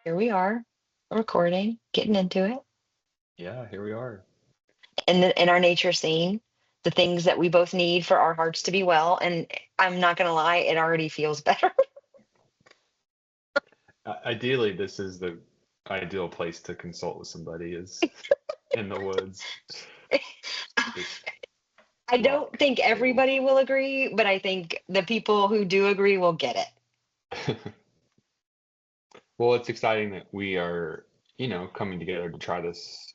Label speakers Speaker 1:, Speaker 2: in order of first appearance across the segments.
Speaker 1: Here we are, recording, getting into it.
Speaker 2: Yeah, here we are.
Speaker 1: In our nature scene, the things that we both need for our hearts to be well. And I'm not gonna lie, it already feels better.
Speaker 2: Ideally, this is the ideal place to consult with somebody is in the woods, just
Speaker 1: I don't
Speaker 2: rock
Speaker 1: think
Speaker 2: table.
Speaker 1: everybody will agree, but I think the people who do agree will get it.
Speaker 2: Well, it's exciting that we are, coming together to try this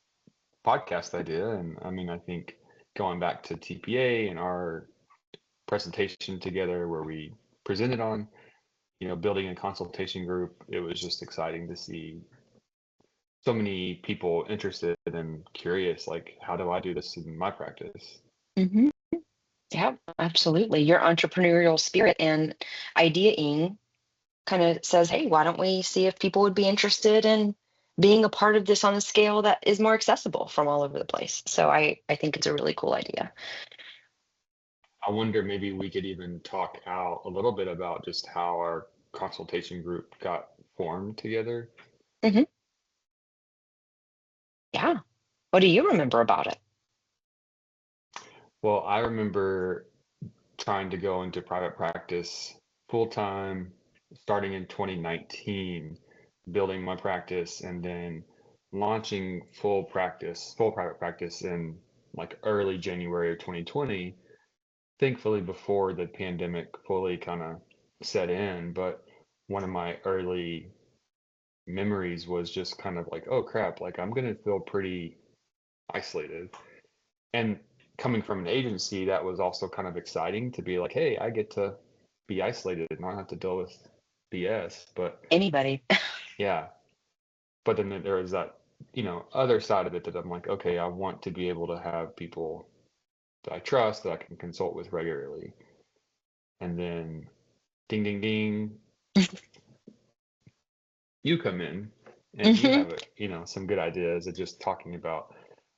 Speaker 2: podcast idea. And I mean, I think going back to TPA and our presentation together where we presented on, building a consultation group, it was just exciting to see so many people interested and curious, like, how do I do this in my practice?
Speaker 1: Hmm. Yeah, absolutely. Your entrepreneurial spirit and ideaing kind of says, hey, why don't we see if people would be interested in being a part of this on a scale that is more accessible from all over the place. So I think it's a really cool idea.
Speaker 2: I wonder maybe we could even talk out a little bit about just how our consultation group got formed together.
Speaker 1: Hmm. Yeah. What do you remember about it?
Speaker 2: Well, I remember trying to go into private practice full time starting in 2019, building my practice and then launching full private practice in like early January of 2020, thankfully before the pandemic fully kind of set in. But one of my early memories was just kind of like, oh crap, like I'm gonna feel pretty isolated. And coming from an agency, that was also kind of exciting to be like, hey, I get to be isolated and not have to deal with BS. But
Speaker 1: Anybody.
Speaker 2: yeah, but then there was that, other side of it that I'm like, okay, I want to be able to have people that I trust that I can consult with regularly. And then ding, ding, ding, you come in and you
Speaker 1: Hmm.
Speaker 2: have, some good ideas of just talking about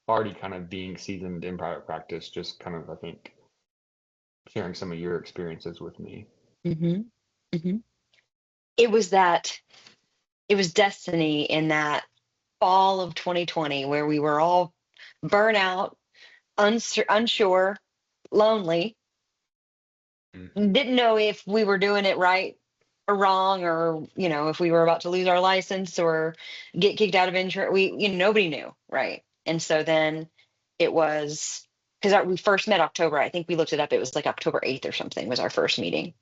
Speaker 2: already kind of being seasoned in private practice, just kind of, I think, sharing some of your experiences with me.
Speaker 1: Hmm. Hmm. It was that, it was destiny in that fall of 2020 where we were all burnout, unsure, lonely,
Speaker 2: Hmm.
Speaker 1: didn't know if we were doing it right or wrong, or if we were about to lose our license or get kicked out of insurance. Nobody knew, right? And so then it was, because we first met October, I think we looked it up, it was like October 8th or something was our first meeting.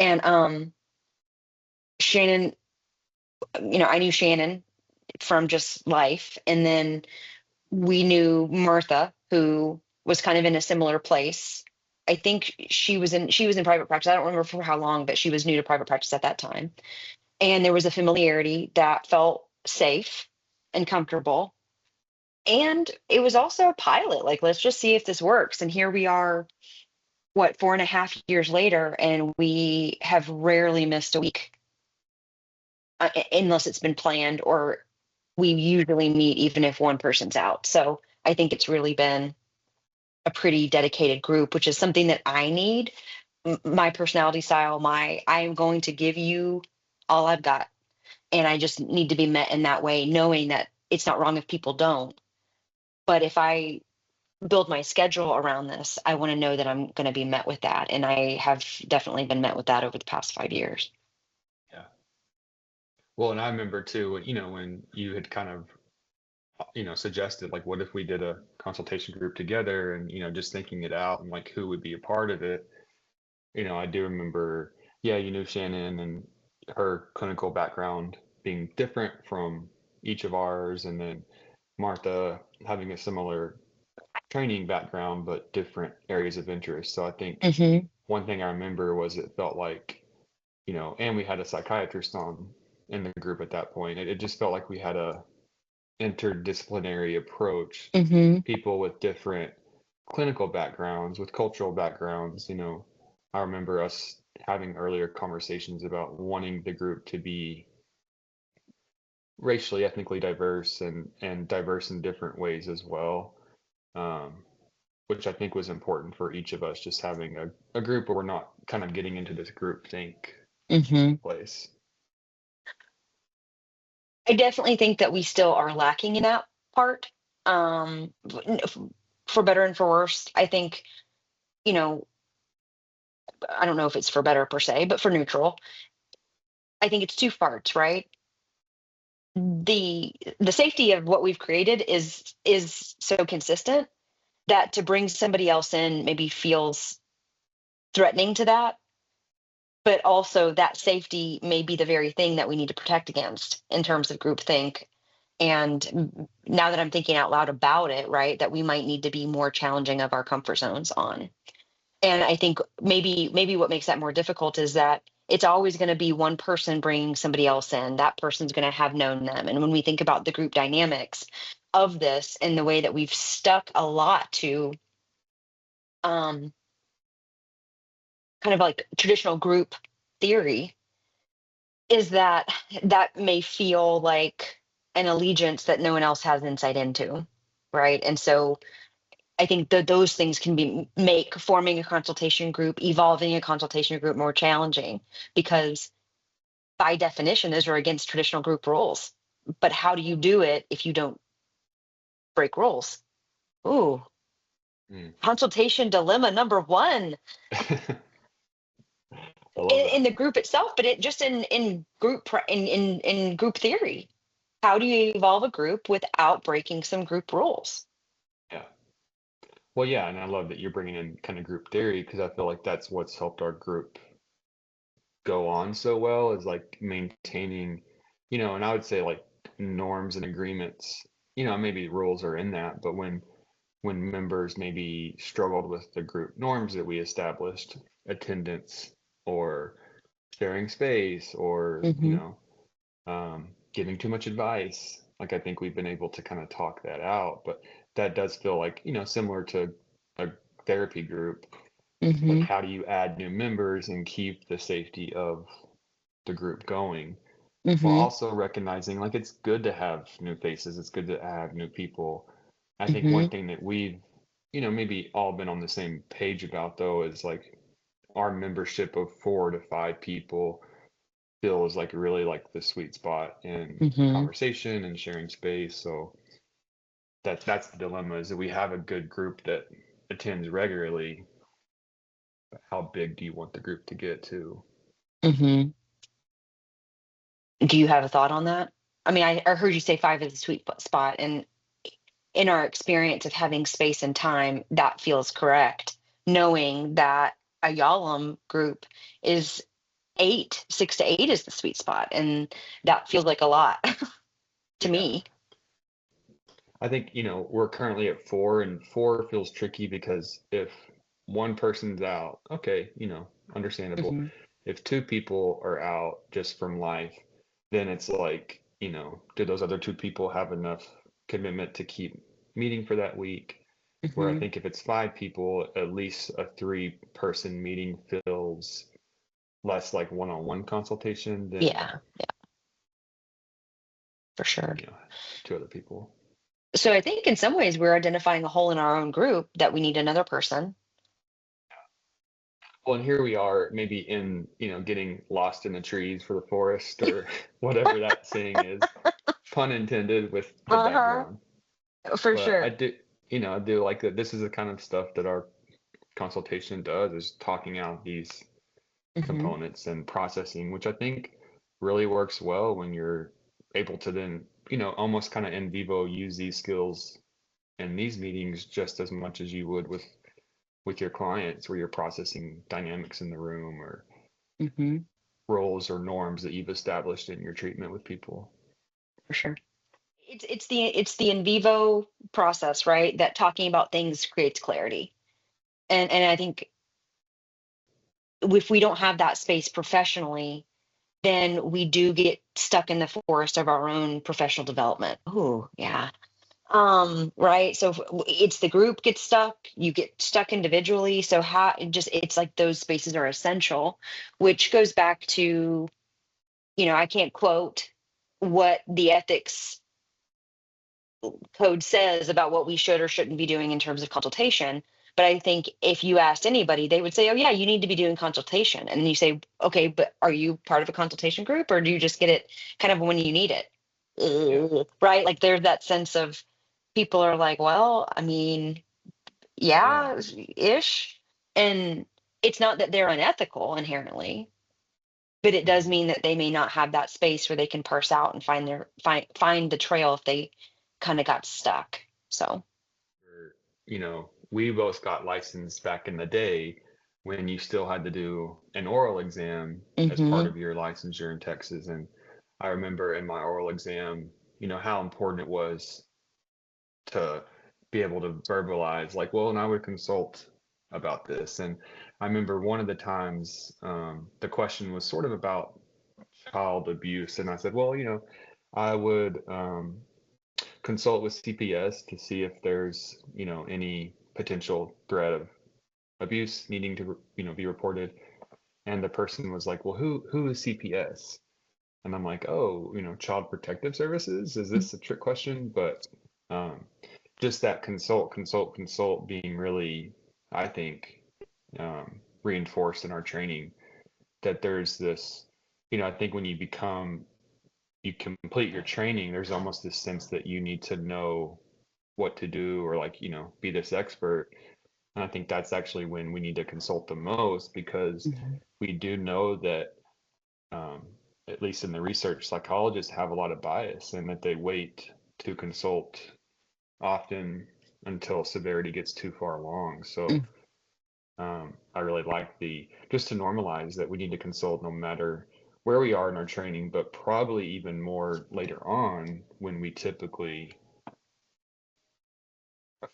Speaker 1: And Shannon, I knew Shannon from just life, and then we knew Martha, who was kind of in a similar place. I think she was in private practice. I don't remember for how long, but she was new to private practice at that time. And there was a familiarity that felt safe and comfortable. And it was also a pilot. Like, let's just see if this works. And here we are, what, 4.5 years later, and we have rarely missed a week, unless it's been planned, or we usually meet even if one person's out. So I think it's really been a pretty dedicated group, which is something that I need. My personality style, I am going to give you all I've got. And I just need to be met in that way, knowing that it's not wrong if people don't. But if I build my schedule around this, I want to know that I'm going to be met with that. And I have definitely been met with that over the past 5 years.
Speaker 2: Yeah. Well, and I remember too, when you had kind of, suggested like, what if we did a consultation group together and, just thinking it out and like who would be a part of it. I do remember, yeah, you knew Shannon and her clinical background being different from each of ours, and then Martha having a similar training background but different areas of interest. So I think
Speaker 1: Hmm.
Speaker 2: one thing I remember was it felt like, and we had a psychiatrist on in the group at that point. It just felt like we had a interdisciplinary approach,
Speaker 1: Hmm.
Speaker 2: people with different clinical backgrounds, with cultural backgrounds. I remember us having earlier conversations about wanting the group to be racially, ethnically diverse and diverse in different ways as well. Um, which I think was important for each of us, just having a group where we're not kind of getting into this group think
Speaker 1: Mm-hmm.
Speaker 2: place.
Speaker 1: I definitely think that we still are lacking in that part. Um, for better and for worse, I think, you know, I don't know if it's for better per se, but for neutral, I think it's two parts, right? The safety of what we've created is so consistent that to bring somebody else in maybe feels threatening to that, but also that safety may be the very thing that we need to protect against in terms of groupthink. And now that I'm thinking out loud about it, right, that we might need to be more challenging of our comfort zones on. And I think maybe what makes that more difficult is that it's always going to be one person bringing somebody else in. That person's going to have known them. And when we think about the group dynamics of this and the way that we've stuck a lot to um, kind of like traditional group theory, is that that may feel like an allegiance that no one else has insight into, right? And so I think that those things can make forming a consultation group, evolving a consultation group more challenging because by definition, those are against traditional group rules. But how do you do it if you don't break rules? Ooh,
Speaker 2: Mm.
Speaker 1: consultation dilemma number one
Speaker 2: I love
Speaker 1: in
Speaker 2: that.
Speaker 1: the group itself, but it just in group in group theory. How do you evolve a group without breaking some group rules?
Speaker 2: Yeah. Well, yeah, and I love that you're bringing in kind of group theory because I feel like that's what's helped our group go on so well is like maintaining, and I would say like norms and agreements, maybe rules are in that, but when members maybe struggled with the group norms that we established, attendance or sharing space or,
Speaker 1: Mm-hmm.
Speaker 2: giving too much advice, like I think we've been able to kind of talk that out, but that does feel like, similar to a therapy group, like
Speaker 1: Mm-hmm.
Speaker 2: how do you add new members and keep the safety of the group going while
Speaker 1: Mm-hmm.
Speaker 2: also recognizing like it's good to have new faces, it's good to have new people. I think one
Speaker 1: Mm-hmm.
Speaker 2: thing that we've maybe all been on the same page about though is like our membership of 4 to 5 people feels like really like the sweet spot in
Speaker 1: Mm-hmm.
Speaker 2: conversation and sharing space. So that's the dilemma is that we have a good group that attends regularly, but how big do you want the group to get to?
Speaker 1: Mm-hmm. Do you have a thought on that? I mean, I heard you say five is a sweet spot, and in our experience of having space and time, that feels correct. Knowing that a Yalom group is eight, 6 to 8 is the sweet spot, and that feels like a lot to
Speaker 2: Yeah.
Speaker 1: me.
Speaker 2: I think, we're currently at 4 and 4 feels tricky because if one person's out, okay, understandable.
Speaker 1: Hmm.
Speaker 2: If 2 people are out just from life, then it's like, do those other 2 people have enough commitment to keep meeting for that week? Where I
Speaker 1: Hmm.
Speaker 2: think if it's 5 people, at least a 3-person meeting feels less like one-on-one consultation than,
Speaker 1: Yeah, yeah, for sure.
Speaker 2: 2 other people.
Speaker 1: So I think in some ways we're identifying a hole in our own group that we need another person.
Speaker 2: Well, and here we are, maybe in, getting lost in the trees for the forest or whatever that saying is, pun intended with the
Speaker 1: Uh-huh.
Speaker 2: background.
Speaker 1: For
Speaker 2: But
Speaker 1: sure.
Speaker 2: I do like that this is the kind of stuff that our consultation does is talking out these
Speaker 1: Hmm.
Speaker 2: components and processing, which I think really works well when you're able to then, almost kind of in vivo use these skills in these meetings just as much as you would with your clients where you're processing dynamics in the room or
Speaker 1: Hmm.
Speaker 2: roles or norms that you've established in your treatment with people.
Speaker 1: For sure. It's the in vivo process, right? That talking about things creates clarity. And I think if we don't have that space professionally, then we do get stuck in the forest of our own professional development. Oh, yeah. Right. So it's the group gets stuck, you get stuck individually. So how it just it's like those spaces are essential, which goes back to, I can't quote what the ethics code says about what we should or shouldn't be doing in terms of consultation. But I think if you asked anybody, they would say, oh, yeah, you need to be doing consultation. And then you say, okay, but are you part of a consultation group or do you just get it kind of when you need it?
Speaker 2: Yeah.
Speaker 1: Right? Like there's that sense of people are like, well, I mean,
Speaker 2: Yeah.
Speaker 1: yeah, ish. And it's not that they're unethical inherently, but it does
Speaker 2: Mhm.
Speaker 1: mean that they may not have that space where they can parse out and find the trail if they kind of got stuck. So,
Speaker 2: Or, we both got licensed back in the day when you still had to do an oral exam as part
Speaker 1: hmm
Speaker 2: of your licensure in Texas. And I remember in my oral exam, how important it was to be able to verbalize, like, well, and I would consult about this. And I remember one of the times the question was sort of about child abuse. And I said, well, I would consult with CPS to see if there's, any potential threat of abuse needing to, be reported. And the person was like, well, who is CPS? And I'm like, oh, Child Protective Services? Is this a trick question? But um, just that consult being really, I think, reinforced in our training that there's this, I think when you complete your training, there's almost this sense that you need to know what to do or like, be this expert. And I think that's actually when we need to consult the most because
Speaker 1: hmm
Speaker 2: we do know that, um, at least in the research, psychologists have a lot of bias and that they wait to consult often until severity gets too far along. So I really like just to normalize that we need to consult no matter where we are in our training, but probably even more later on when we typically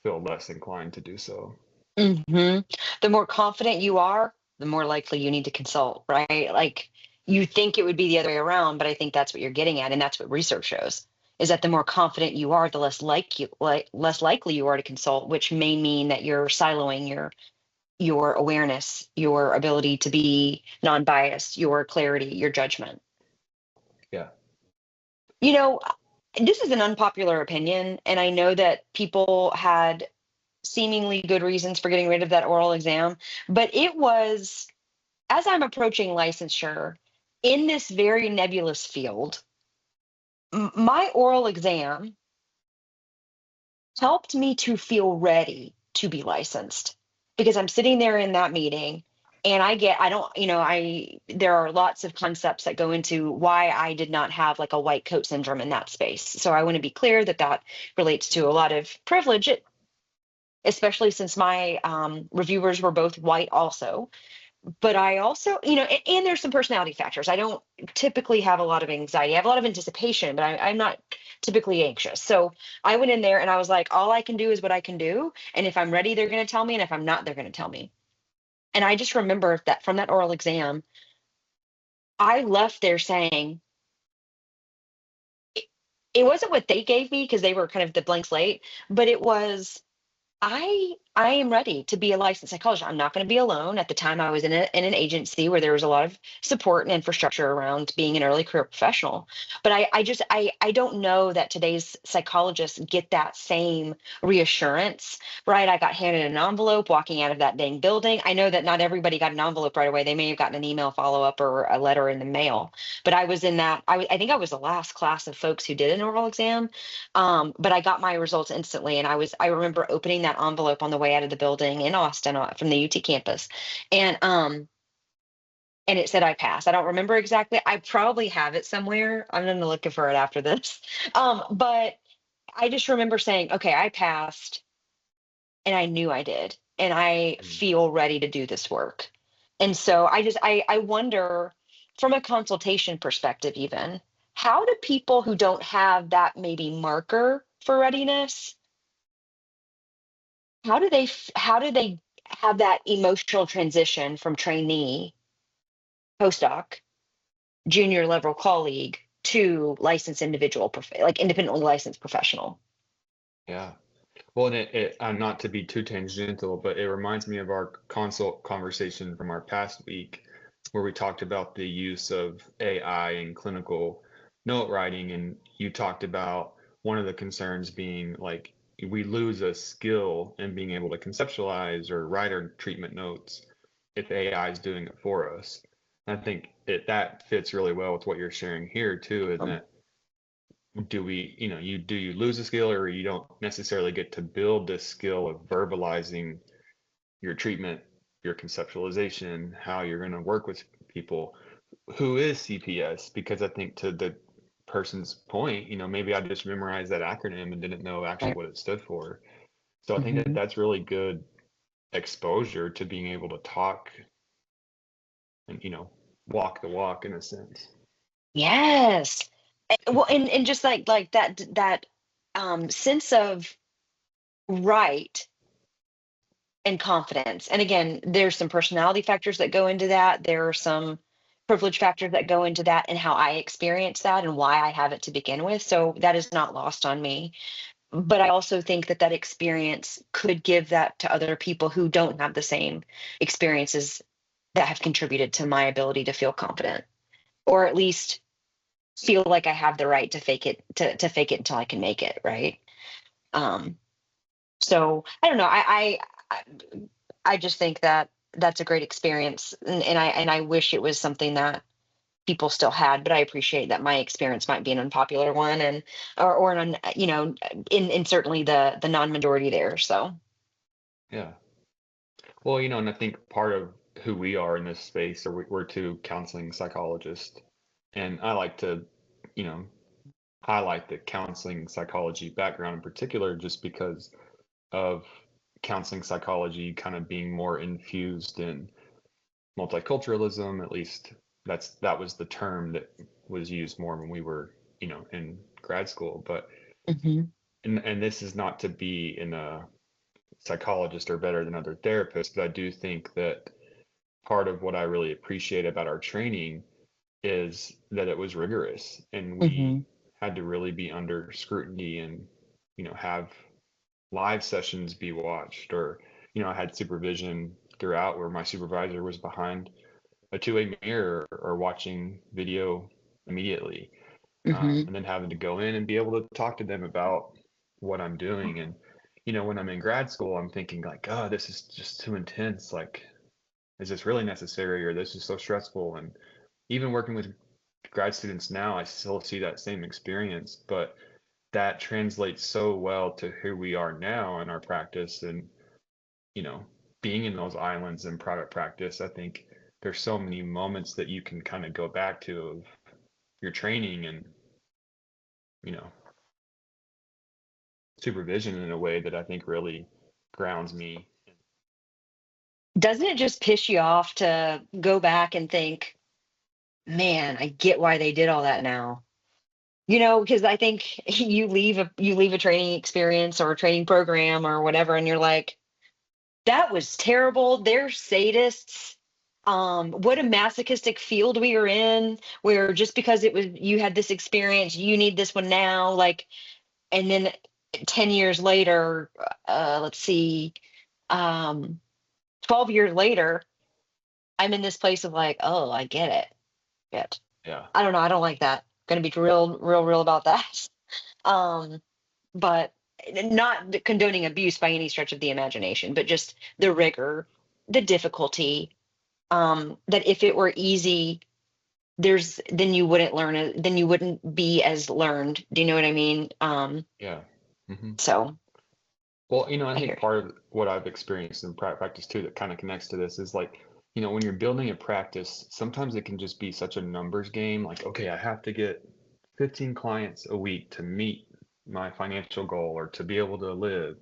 Speaker 2: feel less inclined to do so.
Speaker 1: hmm The more confident you are, the more likely you need to consult, right? Like you think it would be the other way around, but I think that's what you're getting at, and that's what research shows is that the more confident you are, the less likely you are to consult, which may mean that you're siloing your awareness, your ability to be non-biased, your clarity, your judgment.
Speaker 2: Yeah.
Speaker 1: You know, this is an unpopular opinion, and I know that people had seemingly good reasons for getting rid of that oral exam, but it was as I'm approaching licensure in this very nebulous field, my oral exam helped me to feel ready to be licensed because I'm sitting there in that meeting and I don't, there are lots of concepts that go into why I did not have like a white coat syndrome in that space. So I want to be clear that that relates to a lot of privilege, especially since my reviewers were both white also. But I also, and there's some personality factors. I don't typically have a lot of anxiety. I have a lot of anticipation, but I'm not typically anxious. So I went in there and I was like, all I can do is what I can do. And if I'm ready, they're going to tell me. And if I'm not, they're going to tell me. And I just remember that from that oral exam, I left there saying, it, it wasn't what they gave me because they were kind of the blank slate, but it was I am ready to be a licensed psychologist. I'm not going to be alone. At the time, I was in an agency where there was a lot of support and infrastructure around being an early career professional. But I don't know that today's psychologists get that same reassurance, right? I got handed an envelope walking out of that dang building. I know that not everybody got an envelope right away. They may have gotten an email follow up or a letter in the mail. But I was in that. I think I was the last class of folks who did an oral exam, but I got my results instantly, and I remember opening that envelope on the way out of the building in Austin from the UT campus, and and it said I passed. I don't remember exactly. I probably have it somewhere. I'm gonna look for it after this. But I just remember saying, okay, I passed, and I knew I did, and I
Speaker 2: Mm.
Speaker 1: feel ready to do this work. And so I wonder from a consultation perspective, even how do people who don't have that maybe marker for readiness, how do they have that emotional transition from trainee, postdoc, junior level colleague to licensed individual, like independently licensed professional?
Speaker 2: Yeah. Well, and not to be too tangential, but it reminds me of our consult conversation from our past week, where we talked about the use of AI in clinical note writing, and you talked about one of the concerns being like we lose a skill in being able to conceptualize or write our treatment notes if AI is doing it for us. And I think that fits really well with what you're sharing here too, in that do we, you lose a skill, or you don't necessarily get to build this skill of verbalizing your treatment, your conceptualization, how you're going to work with people. Who is CPS? Because I think, to the person's point, maybe I just memorized that acronym and didn't know actually
Speaker 1: Right.
Speaker 2: what it stood for. So I think that
Speaker 1: Mhm.
Speaker 2: that's really good exposure to being able to talk and, walk the walk in a sense.
Speaker 1: Yes. Well, and just like that sense of right and confidence. And again, there's some personality factors that go into that. There are some privilege factors that go into that and how I experience that and why I have it to begin with. So that is not lost on me. But I also think that that experience could give that to other people who don't have the same experiences that have contributed to my ability to feel confident, or at least feel like I have the right to fake it, to fake it until I can make it, right? Um, so I don't know. I I just think that that's a great experience, and I wish it was something that people still had. But I appreciate that my experience might be an unpopular one, and or an in certainly the non-majority there. So.
Speaker 2: Yeah. Well, and I think part of who we are in this space, or we're two counseling psychologists, and I like to, you know, highlight the counseling psychology background in particular, just because of counseling psychology kind of being more infused in multiculturalism. At least that was the term that was used more when we were, in grad school. But
Speaker 1: Hmm.
Speaker 2: and this is not to be in a psychologist or better than other therapists, but I do think that part of what I really appreciate about our training is that it was rigorous, and we
Speaker 1: Hmm.
Speaker 2: had to really be under scrutiny and, have live sessions be watched, or, I had supervision throughout where my supervisor was behind a two-way mirror or watching video immediately,
Speaker 1: Hmm.
Speaker 2: and then having to go in and be able to talk to them about what I'm doing. And, when I'm in grad school, I'm thinking like, oh, this is just too intense. Like, is this really necessary, or this is so stressful? And even working with grad students now, I still see that same experience, but that translates so well to who we are now in our practice. And, you know, being in those islands in private practice, I think there's so many moments that you can kind of go back to of your training and, you know, supervision in a way that I think really grounds me.
Speaker 1: Doesn't it just piss you off to go back and think, man, I get why they did all that now? Because I think you leave a training experience or a training program or whatever, and you're like, that was terrible. They're sadists. What a masochistic field we are in, where just because it was you had this experience, you need this one now. Like, and then 10 years later, let's see, um, 12 years later, I'm in this place of like, oh, I get it. Yet.
Speaker 2: Yeah.
Speaker 1: I don't know. I don't like that. Gonna be real, real, real about that. Um, but not condoning abuse by any stretch of the imagination, but just the rigor, the difficulty. That if it were easy, then you wouldn't learn it, then you wouldn't be as learned. Do you know what I mean?
Speaker 2: Yeah. Hmm.
Speaker 1: So
Speaker 2: Well, I
Speaker 1: I
Speaker 2: think
Speaker 1: hear
Speaker 2: part of what I've experienced in private practice too that kind of connects to this is like, when you're building a practice, sometimes it can just be such a numbers game. Like, okay, I have to get 15 clients a week to meet my financial goal or to be able to live.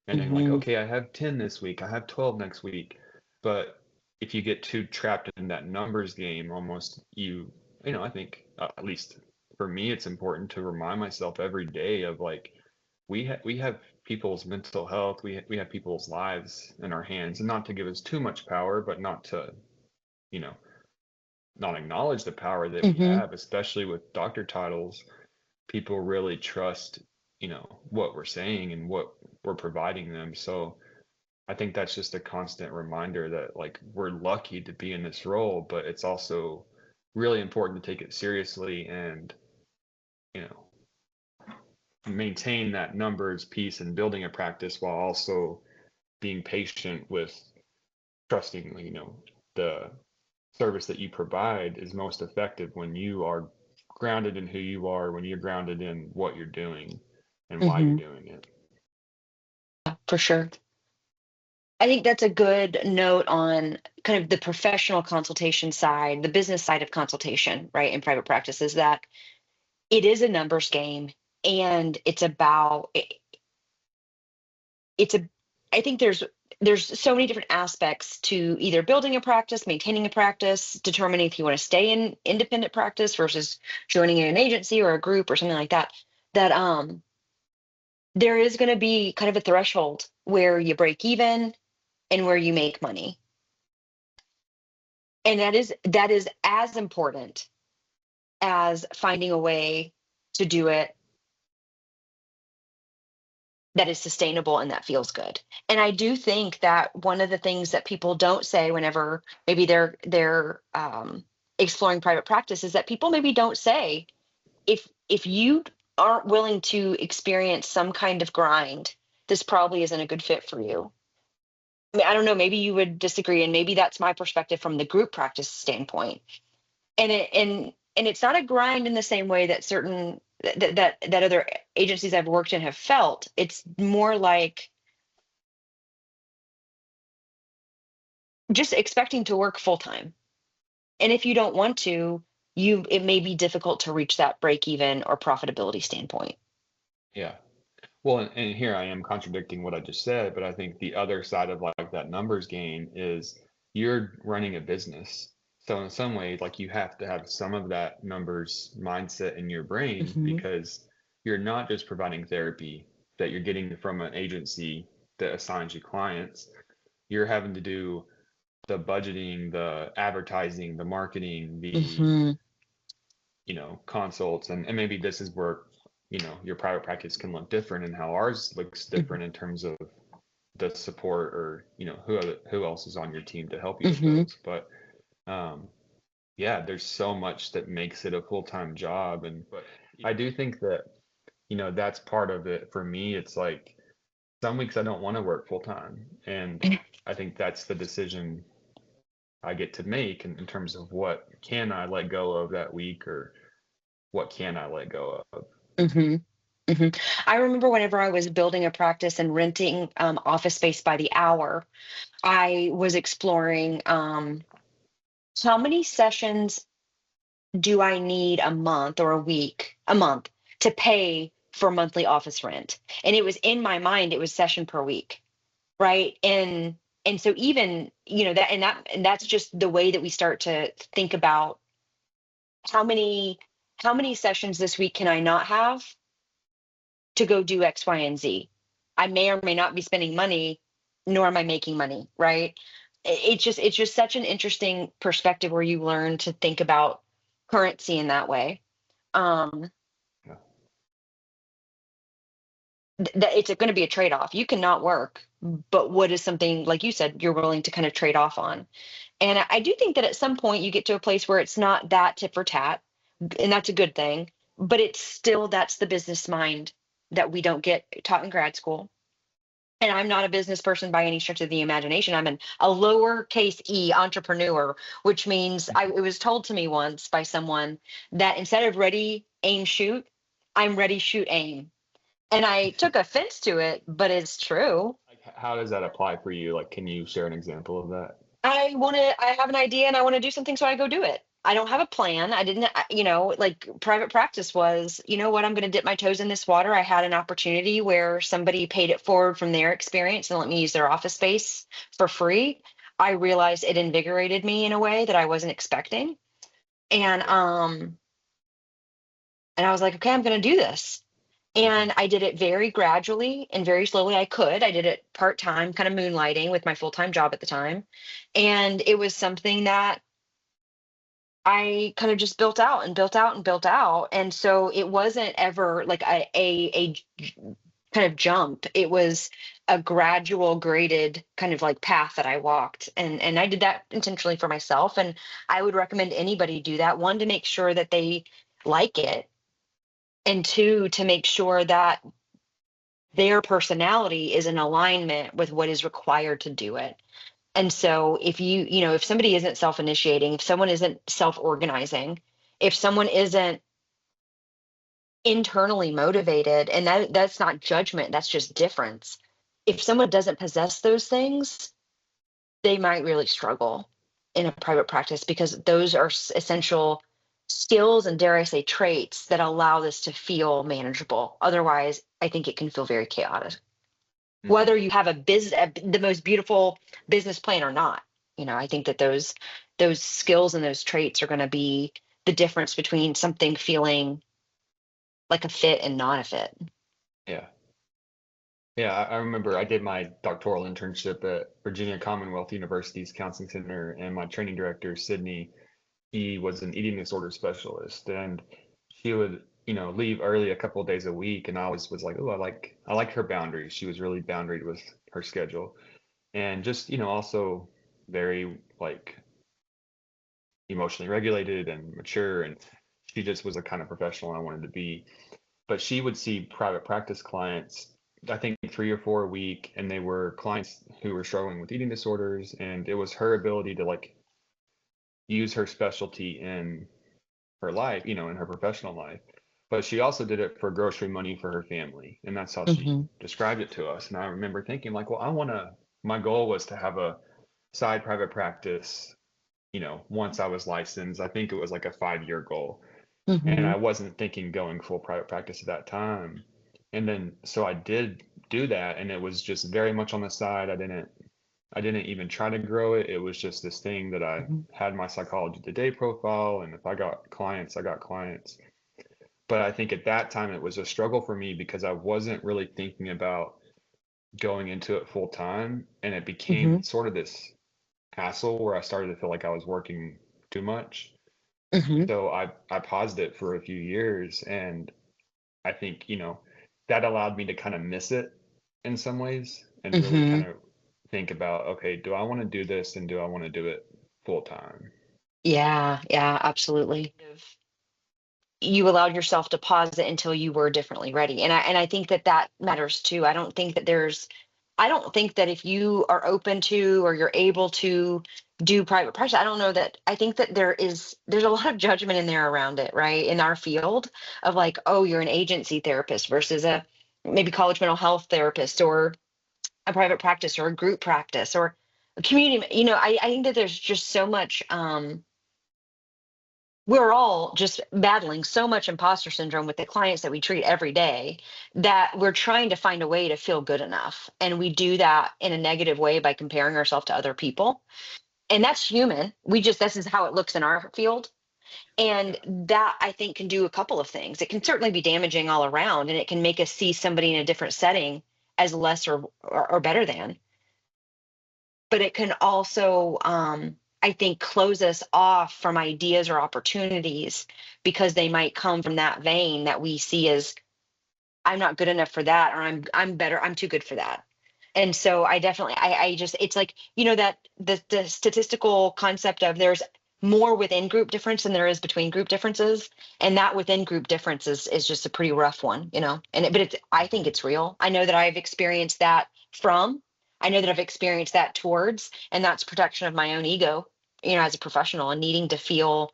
Speaker 2: And
Speaker 1: you.
Speaker 2: then like,
Speaker 1: Hmm.
Speaker 2: okay, I have 10 this week, I have 12 next week. But if you get too trapped in that numbers game, almost I think, at least for me, it's important to remind myself every day of like, we have people's mental health, we have people's lives in our hands, and not to give us too much power, but not to, you know, not acknowledge the power that we
Speaker 1: Hmm.
Speaker 2: have, especially with doctor titles. People really trust, what we're saying and what we're providing them. So I think that's just a constant reminder that like we're lucky to be in this role, but it's also really important to take it seriously and, you know, maintain that numbers piece and building a practice while also being patient with trusting, the service that you provide is most effective when you are grounded in who you are, when you're grounded in what you're doing and why you're
Speaker 1: Hmm.
Speaker 2: doing it.
Speaker 1: For sure. I think that's a good note on kind of the professional consultation side, the business side of consultation, right, in private practice, is that it is a numbers game, and it's a I think there's so many different aspects to either building a practice, maintaining a practice, determining if you want to stay in independent practice versus joining an agency or a group or something like that, that there is going to be kind of a threshold where you break even and where you make money. And that is as important as finding a way to do it that is sustainable and that feels good. And I do think that one of the things that people don't say whenever maybe they're exploring private practice is that people maybe don't say, if you aren't willing to experience some kind of grind, this probably isn't a good fit for you. I mean, I don't know, maybe you would disagree, and maybe that's my perspective from the group practice standpoint. And it's not a grind in the same way that that other agencies I've worked in have felt. It's more like just expecting to work full time. And if you don't want to, it may be difficult to reach that break even or profitability standpoint.
Speaker 2: Yeah. Well, and here I am contradicting what I just said, but I think the other side of like that numbers game is you're running a business. So in some way, like you have to have some of that numbers mindset in your brain
Speaker 1: Hmm.
Speaker 2: because you're not just providing therapy that you're getting from an agency that assigns you clients. You're having to do the budgeting, the advertising, the marketing, the
Speaker 1: Hmm.
Speaker 2: consults, and maybe this is where your private practice can look different and how ours looks different in terms of the support or who else is on your team to help you with
Speaker 1: Hmm.
Speaker 2: those. But um yeah, there's so much that makes it a full-time job. And but I do think that that's part of it for me. It's like some weeks I don't want to work full time, and I think that's the decision I get to make in terms of what can I let go of that week, or what can I let go of.
Speaker 1: Hmm. Hmm. I remember whenever I was building a practice and renting office space by the hour, I was exploring how many sessions do I need a month or a month to pay for monthly office rent? And it was in my mind, it was session per week, right? And so even, and that's just the way that we start to think about how many how many sessions this week can I not have to go do X, Y, and Z. I may or may not be spending money, nor am I making money, right? It's just such an interesting perspective where you learn to think about currency in that way. Um,
Speaker 2: Yeah.
Speaker 1: that it's going to be a trade-off. You cannot work, but what is something like you said you're willing to kind of trade off on? And I do think that at some point you get to a place where it's not that tit for tat, and that's a good thing. But it's still that's the business mind that we don't get taught in grad school. And I'm not a business person by any stretch of the imagination. I'm a lowercase e entrepreneur, which means it was told to me once by someone that instead of ready, aim, shoot, I'm ready, shoot, aim. And I took offense to it, but it's true.
Speaker 2: Like, how does that apply for you? Like, can you share an example of that?
Speaker 1: I have an idea and I want to do something, so I go do it. I don't have a plan. I didn't, like private practice was, you know what, I'm going to dip my toes in this water. I had an opportunity where somebody paid it forward from their experience and let me use their office space for free. I realized it invigorated me in a way that I wasn't expecting. And
Speaker 2: Yeah.
Speaker 1: and I was like, okay, I'm going to do this.
Speaker 2: Hmm.
Speaker 1: And I did it very gradually and very slowly. I did it part time, kind of moonlighting with my full time job at the time. And it was something that I kind of just built out and built out and built out. And so it wasn't ever like kind of jump. It was a gradual graded kind of like path that I walked. And I did that intentionally for myself. And I would recommend anybody do that. One, to make sure that they like it, and two, to make sure that their personality is in alignment with what is required to do it. And so if if somebody isn't self-initiating, if someone isn't self-organizing, if someone isn't internally motivated, and that's not judgment, that's just difference. If someone doesn't possess those things, they might really struggle in a private practice, because those are essential skills and, dare I say, traits that allow this to feel manageable. Otherwise, I think it can feel very chaotic,
Speaker 2: Hmm.
Speaker 1: whether you have the most beautiful business plan or not. I think that those skills and those traits are going to be the difference between something feeling like a fit and not a fit.
Speaker 2: Yeah. Yeah, I remember I did my doctoral internship at Virginia Commonwealth University's counseling center, and my training director, Sydney, he was an eating disorder specialist, and she would, leave early a couple of days a week, and I always was like, oh, I like her boundaries. She was really boundaried with her schedule, and just, also very like emotionally regulated and mature, and she just was the kind of professional I wanted to be. But she would see private practice clients, I think 3 or 4 a week, and they were clients who were struggling with eating disorders, and it was her ability to like use her specialty in her life, in her professional life. But she also did it for grocery money for her family, and that's how she
Speaker 1: Hmm.
Speaker 2: described it to us. And I remember thinking like, well, my goal was to have a side private practice, once I was licensed. I think it was like a 5-year goal, and
Speaker 1: Hmm.
Speaker 2: I wasn't thinking going full private practice at that time. And then so I did do that, and it was just very much on the side. I didn't even try to grow it. It was just this thing that I
Speaker 1: Hmm.
Speaker 2: had my Psychology Today profile, and if I got clients, I got clients. But I think at that time it was a struggle for me because I wasn't really thinking about going into it full time, and it
Speaker 1: Hmm.
Speaker 2: became sort of this hassle where I started to feel like I was working too much.
Speaker 1: Hmm.
Speaker 2: So I paused it for a few years, and I think, that allowed me to kind of miss it in some ways and really kind
Speaker 1: Hmm.
Speaker 2: of think about, okay, do I want to do this and do I want to do it full time?
Speaker 1: Yeah, yeah, absolutely. You allowed yourself to pause it until you were differently ready, and I think that that matters too. I don't think that if you are open to, or you're able to do private practice, I think that there's a lot of judgment in there around it, right, in our field, of like, oh, you're an agency therapist versus a maybe college mental health therapist, or a private practice, or a group practice, or a community. I think that there's just so much, we're all just battling so much imposter syndrome with the clients that we treat every day, that we're trying to find a way to feel good enough. And we do that in a negative way by comparing ourselves to other people. And that's human. This is how it looks in our field. And
Speaker 2: Yeah.
Speaker 1: that, I think, can do a couple of things. It can certainly be damaging all around, and it can make us see somebody in a different setting as less, or better than. But it can also, I think, close us off from ideas or opportunities, because they might come from that vein that we see as, I'm not good enough for that, or I'm too good for that. And so I definitely, I just, it's like, that the statistical concept of, there's more within group difference than there is between group differences. And that within group difference is just a pretty rough one, but I think
Speaker 2: Hmm.
Speaker 1: it's real. I know that I've experienced that from, I know that I've experienced that towards, and that's protection of my own ego, as a professional, and needing to feel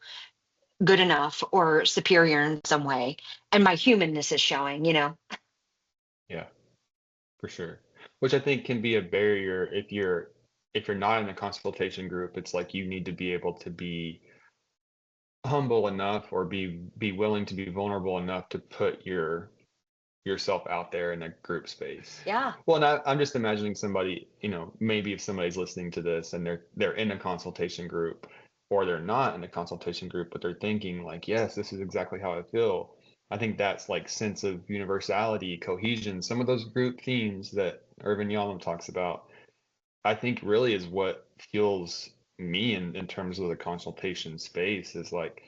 Speaker 1: good enough or superior in some way. And my humanness is showing.
Speaker 2: Yeah, for sure. Which I think can be a barrier if you're not in a consultation group. It's like you need to be able to be humble enough or be willing to be vulnerable enough to put yourself out there in a group space.
Speaker 1: Yeah.
Speaker 2: Well, and I'm just imagining somebody, maybe if somebody's listening to this and they're in a consultation group, or they're not in a consultation group, but they're thinking like, yes, this is exactly how I feel. I think that's like sense of universality, cohesion, some of those group themes that Irvin Yalom talks about, I think really is what fuels me in terms of the consultation space is like,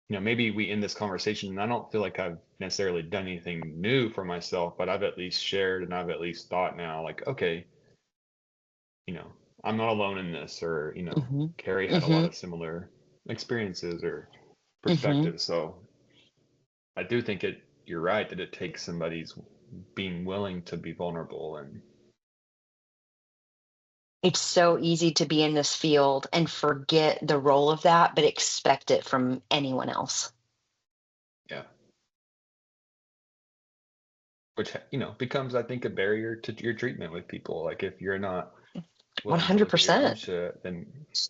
Speaker 2: maybe we end this conversation and I don't feel like I've necessarily done anything new for myself, but I've at least shared and I've at least thought now, like, okay, you know, I'm not alone in this, or,
Speaker 1: Hmm.
Speaker 2: Carrie had a lot
Speaker 1: Hmm.
Speaker 2: of similar experiences or
Speaker 1: Hmm.
Speaker 2: perspectives. So I do think it, you're right that it takes somebody's being willing to be vulnerable. And
Speaker 1: It's so easy to be in this field and forget the role of that, but expect it from anyone else.
Speaker 2: yeah, which, becomes, I think, a barrier to your treatment with people. Like, if you're not willing to look at your own
Speaker 1: 100%.
Speaker 2: shit, then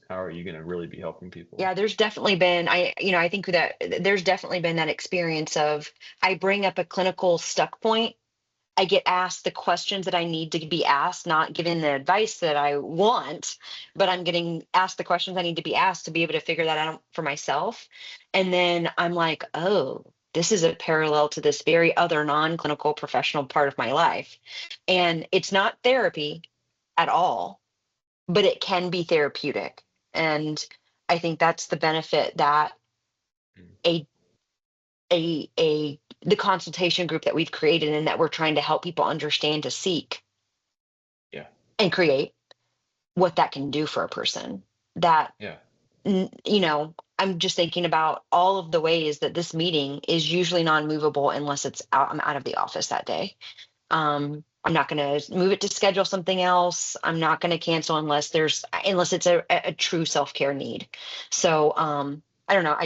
Speaker 2: how are you going to really be helping people?
Speaker 1: Yeah, there's definitely been, I think that there's definitely been that experience of I bring up a clinical stuck point. I get asked the questions that I need to be asked, not given the advice that I want, but I'm getting asked the questions I need to be asked to be able to figure that out for myself. And then I'm like, oh, this is a parallel to this very other non-clinical professional part of my life. And it's not therapy at all, but it can be therapeutic. And I think that's the benefit that
Speaker 2: Mm.
Speaker 1: a the consultation group that we've created and that we're trying to help people understand to seek
Speaker 2: Yeah,
Speaker 1: and create what that can do for a person. That
Speaker 2: yeah,
Speaker 1: I'm just thinking about all of the ways that this meeting is usually non-movable unless I'm out of the office that day. I'm not going to move it to schedule something else. I'm not going to cancel unless it's a true self-care need. So I don't know.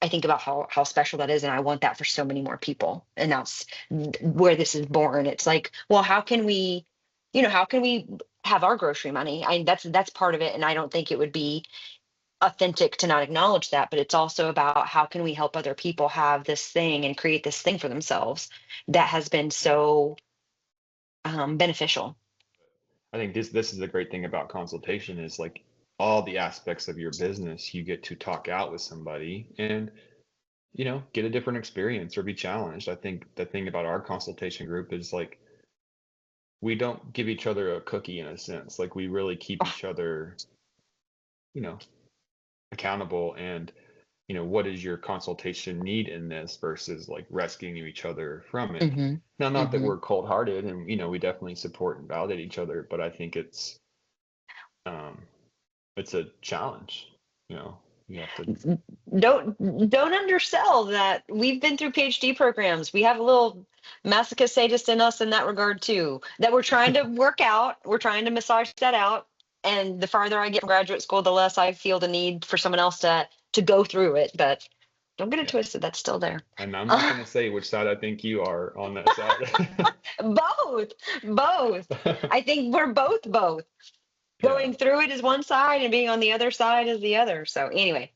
Speaker 1: I think about how special that is, and I want that for so many more people. And that's where this is born. It's like, well, how can we have our grocery money? That's part of it, and I don't think it would be authentic to not acknowledge that. But it's also about how can we help other people have this thing and create this thing for themselves that has been
Speaker 2: yeah.
Speaker 1: so beneficial.
Speaker 2: I think this is the great thing about consultation is, like, all the aspects of your business, you get to talk out with somebody and, get a different experience or be challenged. I think the thing about our consultation group is, like, we don't give each other a cookie in a sense. Like, we really keep each other, you know, accountable. And, what is your consultation need in this versus, like, rescuing each other from it.
Speaker 1: Hmm.
Speaker 2: Now, not that
Speaker 1: Hmm.
Speaker 2: we're cold hearted, and, we definitely support and validate each other, but I think um, it's a challenge. You have to.
Speaker 1: Don't undersell that. We've been through PhD programs. We have a little masochist sadist in us in that regard too, that we're trying to work out. We're trying to massage that out. And the farther I get from graduate school, the less I feel the need for someone else to go through it. But don't get it
Speaker 2: Yeah.
Speaker 1: twisted. That's still there.
Speaker 2: And I'm not going to say which side I think you are on that side.
Speaker 1: Both, both. I think we're both.
Speaker 2: Yeah.
Speaker 1: Going through it is one side and being on the other side is the other. So anyway,